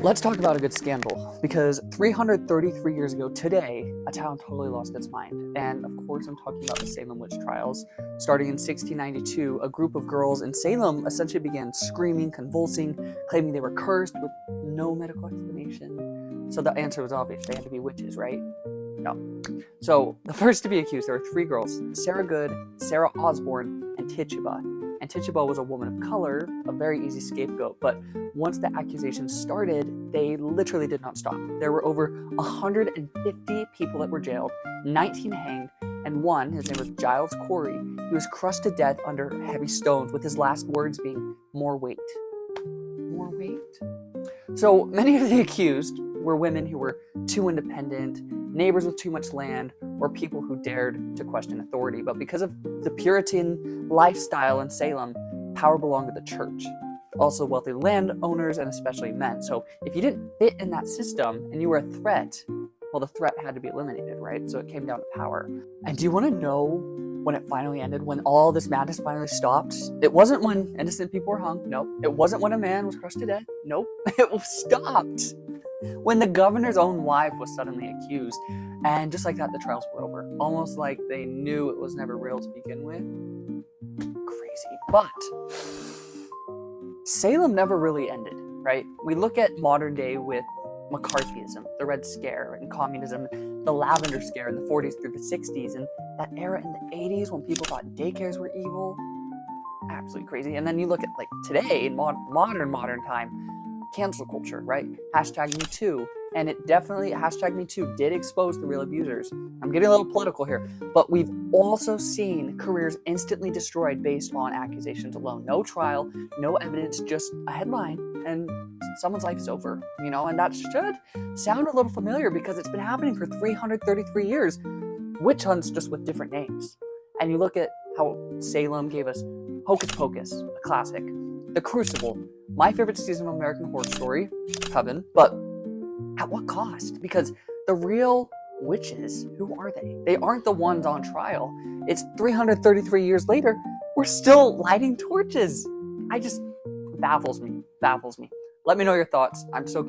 Let's talk about a good scandal, because 333 years ago today, a town totally lost its mind. And of course, I'm talking about the Salem witch trials. Starting in 1692, a group of girls in Salem essentially began screaming, convulsing, claiming they were cursed with no medical explanation. So the answer was obvious. They had to be witches, right? No. So the first to be accused, there were three girls: Sarah Good, Sarah Osborne, and Tituba. And Tituba was a woman of color, a very easy scapegoat. But once the accusations started, they literally did not stop. There were over 150 people that were jailed, 19 hanged, and one, his name was Giles Corey, he was crushed to death under heavy stones, with his last words being, "More weight." More weight? So many of the accused were women who were too independent, neighbors with too much land, or people who dared to question authority. But because of the Puritan lifestyle in Salem, power belonged to the church, also wealthy landowners, and especially men. So if you didn't fit in that system and you were a threat, well, the threat had to be eliminated, right? So it came down to power. And do you want to know when it finally ended, when all this madness finally stopped? It wasn't when innocent people were hung. Nope. It wasn't when a man was crushed to death. Nope. It was stopped when the governor's own wife was suddenly accused. And just like that, the trials were over. Almost like they knew it was never real to begin with. Crazy. But Salem never really ended, right? We look at modern day with McCarthyism, the Red Scare, and communism, the Lavender Scare in the 40s through the 60s, and that era in the 80s when people thought daycares were evil. Absolutely crazy. And then you look at like today, in modern time, cancel culture, right? Hashtag Me Too. And it definitely, hashtag Me Too did expose the real abusers. I'm getting a little political here, but we've also seen careers instantly destroyed based on accusations alone. No trial, no evidence, just a headline, and someone's life is over, and that should sound a little familiar because it's been happening for 333 years. Witch hunts, just with different names. And you look at how Salem gave us Hocus Pocus, a classic, The Crucible, my favorite season of American Horror Story, Coven, but at what cost? Because the real witches, who are they? They aren't the ones on trial. It's 333 years later, we're still lighting torches. Baffles me. Let me know your thoughts. I'm so curious.